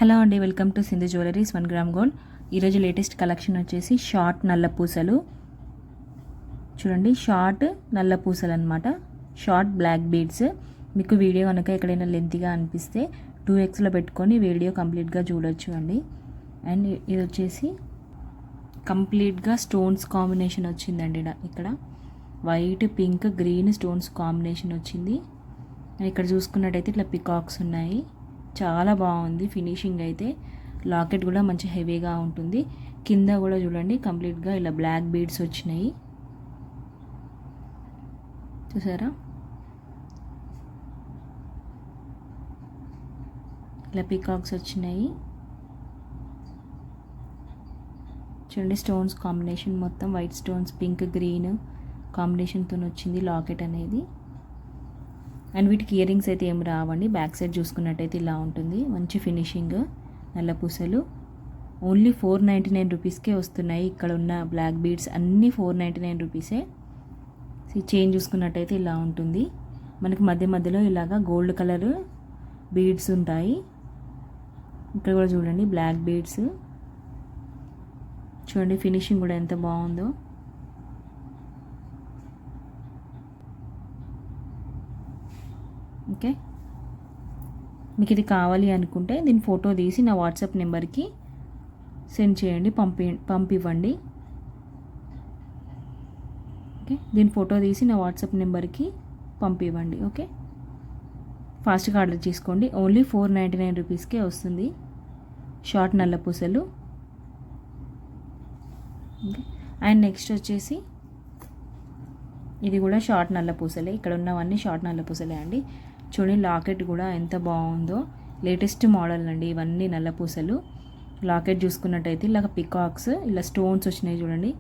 Hello అండి, welcome to Sindhu jewelleries 1 gram gold. ఈరోజు latest collection వచ్చేసి షార్ట్ నల్ల పూసలు. చూడండి, షార్ట్ నల్ల పూసలు అనమాట. Short black beads. మీకు వీడియో కనుక ఎక్కడైనా లెంతీగా అనిపిస్తే 2xలో పెట్టుకొని వీడియో కంప్లీట్గా చూడొచ్చు అండి. అండ్ ఇది వచ్చేసి కంప్లీట్గా స్టోన్స్ కాంబినేషన్ వచ్చిందండి. ఇక్కడ white, pink, green stones combination వచ్చింది. అండ్ ఇక్కడ చూసుకున్నట్టయితే ఇట్లా పికాక్స్ ఉన్నాయి. చాలా బాగుంది ఫినిషింగ్ అయితే. లాకెట్ కూడా మంచి హెవీగా ఉంటుంది. కింద కూడా చూడండి, కంప్లీట్గా ఇలా బ్లాక్ బీడ్స్ వచ్చినాయి. చూసారా, ఇలా పికాక్స్ వచ్చినాయి. చూడండి, స్టోన్స్ కాంబినేషన్ మొత్తం వైట్ స్టోన్స్, పింక్, గ్రీన్ కాంబినేషన్తో వచ్చింది లాకెట్ అనేది. అండ్ వీటికి ఇయర్ రింగ్స్ అయితే ఏం రావండి. బ్యాక్ సైడ్ చూసుకున్నట్టయితే ఇలా ఉంటుంది. మంచి ఫినిషింగ్ నల్ల పూసలు. ఓన్లీ 499 రూపీస్కే వస్తున్నాయి. ఇక్కడ ఉన్న బ్లాక్ బీడ్స్ అన్నీ 499 రూపీసే. చైన్ చూసుకున్నట్టయితే ఇలా ఉంటుంది. మనకి మధ్య మధ్యలో ఇలాగా గోల్డ్ కలర్ బీడ్స్ ఉంటాయి. ఇక్కడ కూడా చూడండి, బ్లాక్ బీడ్స్. చూడండి ఫినిషింగ్ కూడా ఎంత బాగుందో. ఓకే, మీకు ఇది కావాలి అనుకుంటే దీని ఫోటో తీసి నా వాట్సాప్ నెంబర్కి సెండ్ చేయండి, పంపివ్వండి. ఓకే, దీని ఫోటో తీసి నా వాట్సాప్ నెంబర్కి పంపివ్వండి. ఓకే, ఫాస్ట్గా ఆర్డర్ చేసుకోండి. ఓన్లీ 499 రూపీస్కే వస్తుంది షార్ట్ నల్ల పూసలు. ఓకే, అండ్ నెక్స్ట్ వచ్చేసి ఇది కూడా షార్ట్ నల్ల పూసలే. ఇక్కడ ఉన్నవన్నీ షార్ట్ నల్ల పూసలే అండి. చూడండి, లాకెట్ కూడా ఎంత బాగుందో. లేటెస్ట్ మోడల్ అండి ఇవన్నీ నల్ల పూసలు. లాకెట్ చూసుకున్నట్టయితే ఇలా పికాక్స్, ఇలా స్టోన్స్ వచ్చినాయి చూడండి.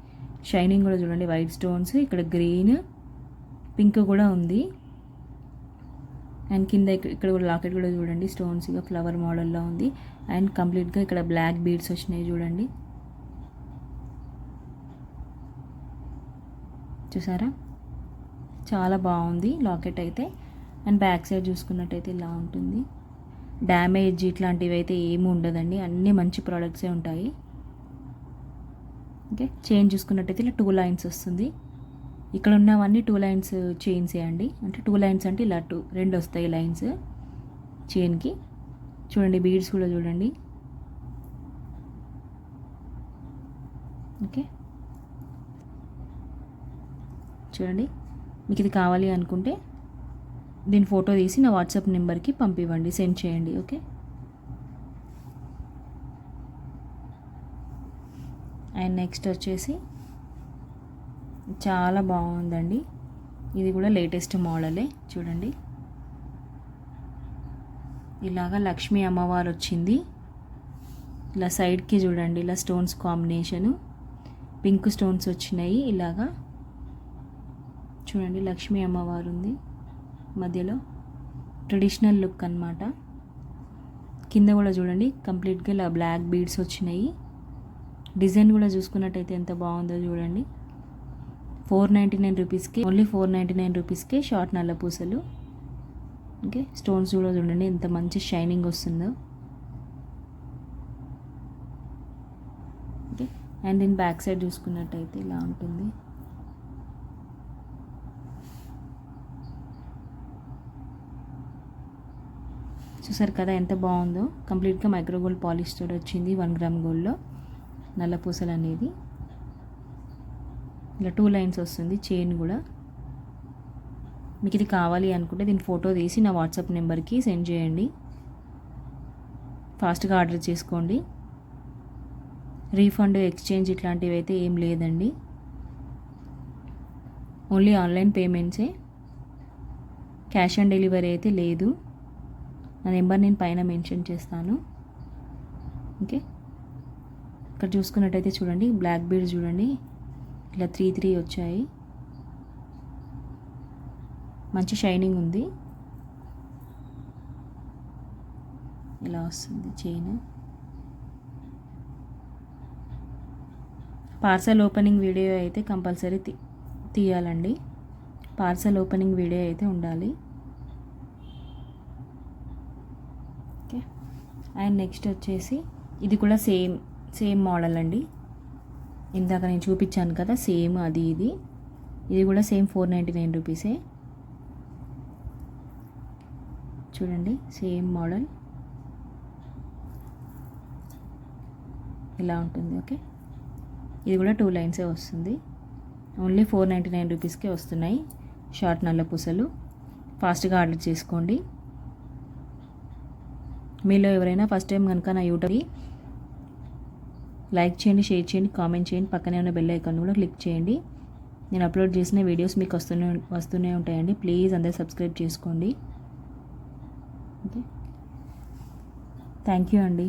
షైనింగ్ కూడా చూడండి, వైట్ స్టోన్స్, ఇక్కడ గ్రీన్, పింక్ కూడా ఉంది. అండ్ కింద ఇక్కడ కూడా లాకెట్ కూడా చూడండి, స్టోన్స్ ఇక ఫ్లవర్ మోడల్లో ఉంది. అండ్ కంప్లీట్గా ఇక్కడ బ్లాక్ బీడ్స్ వచ్చినాయి చూడండి. చూసారా, చాలా బాగుంది లాకెట్ అయితే. అండ్ బ్యాక్ సైడ్ చూసుకున్నట్టయితే ఇలా ఉంటుంది. డ్యామేజ్ ఇట్లాంటివి అయితే ఏమి ఉండదండి, అన్నీ మంచి ప్రోడక్ట్సే ఉంటాయి. ఓకే, చైన్ చూసుకున్నట్టయితే ఇలా 2 లైన్స్ వస్తుంది. ఇక్కడ ఉన్నవన్నీ 2 లైన్స్ చైన్సే అండి. అంటే 2 లైన్స్ అంటే ఇలా 2 వస్తాయి లైన్స్ చైన్కి. చూడండి, బీడ్స్ కూడా చూడండి. ఓకే, చూడండి, మీకు ఇది కావాలి అనుకుంటే దీని ఫోటో తీసి నా వాట్సాప్ నెంబర్కి పంపివ్వండి, సెండ్ చేయండి. ఓకే, అండ్ నెక్స్ట్ వచ్చేసి చాలా బాగుందండి. ఇది కూడా లేటెస్ట్ మోడలే. చూడండి, ఇలాగా లక్ష్మీ అమ్మవారు వచ్చింది. ఇలా సైడ్కి చూడండి, ఇలా స్టోన్స్ కాంబినేషను, పింక్ స్టోన్స్ వచ్చినాయి. ఇలాగా చూడండి, లక్ష్మీ అమ్మవారు ఉంది మధ్యలో. ట్రెడిషనల్ లుక్ అన్నమాట. కింద కూడా చూడండి, కంప్లీట్గా ఇలా బ్లాక్ బీడ్స్ వచ్చినాయి. డిజైన్ కూడా చూసుకున్నట్టయితే ఎంత బాగుందో చూడండి. 499 రూపీస్కి, ఓన్లీ 499 రూపీస్కే షార్ట్ నల్ల పూసలు. ఓకే, స్టోన్స్ కూడా చూడండి ఎంత మంచి షైనింగ్ వస్తుందో. ఓకే, అండ్ దీని బ్యాక్ సైడ్ చూసుకున్నట్టయితే ఇలా ఉంటుంది. చూసారు కదా ఎంత బాగుందో. కంప్లీట్గా మైక్రో గోల్డ్ పాలిష్ తోటి వచ్చింది 1 గ్రామ్ గోల్డ్లో నల్ల పూసలు అనేది. ఇలా 2 లైన్స్ వస్తుంది చైన్ కూడా. మీకు ఇది కావాలి అనుకుంటే దీని ఫోటో తీసి నా వాట్సాప్ నెంబర్కి సెండ్ చేయండి, ఫాస్ట్గా ఆర్డర్ చేసుకోండి. రీఫండ్, ఎక్స్చేంజ్ ఇట్లాంటివి అయితే ఏం లేదండి. ఓన్లీ ఆన్లైన్ పేమెంట్సే. క్యాష్ ఆన్ డెలివరీ అయితే లేదు. నా నెంబర్ నేను పైన మెన్షన్ చేస్తాను. ఓకే, ఇక్కడ చూసుకున్నట్టయితే చూడండి, బ్లాక్ బీడ్స్ చూడండి ఇలా 3 వచ్చాయి. మంచి షైనింగ్ ఉంది. ఇలా వస్తుంది చైన్. పార్సల్ ఓపెనింగ్ వీడియో అయితే కంపల్సరీ తీయాలండి. పార్సల్ ఓపెనింగ్ వీడియో అయితే ఉండాలి. అండ్ నెక్స్ట్ వచ్చేసి ఇది కూడా సేమ్ మోడల్ అండి. ఇందాక నేను చూపించాను కదా సేమ్ అది ఇది కూడా సేమ్ 499 రూపీసే. చూడండి సేమ్ మోడల్ ఇలా ఉంటుంది. ఓకే, ఇది కూడా 2 లైన్సే వస్తుంది. ఓన్లీ 499 రూపీస్కే వస్తున్నాయి షార్ట్ నల్ల పూసలు. ఫాస్ట్గా ఆర్డర్ చేసుకోండి. మీలో ఎవరైనా ఫస్ట్ టైం కనుక నా యూట్యూబ్కి లైక్ చేయండి, షేర్ చేయండి, కామెంట్ చేయండి, పక్కనే ఉన్న బెల్ ఐకాన్ కూడా క్లిక్ చేయండి. నేను అప్లోడ్ చేసిన వీడియోస్ మీకు వస్తూనే ఉంటాయండి. ప్లీజ్ అందరూ సబ్స్క్రైబ్ చేసుకోండి. ఓకే, థ్యాంక్ యూ అండి.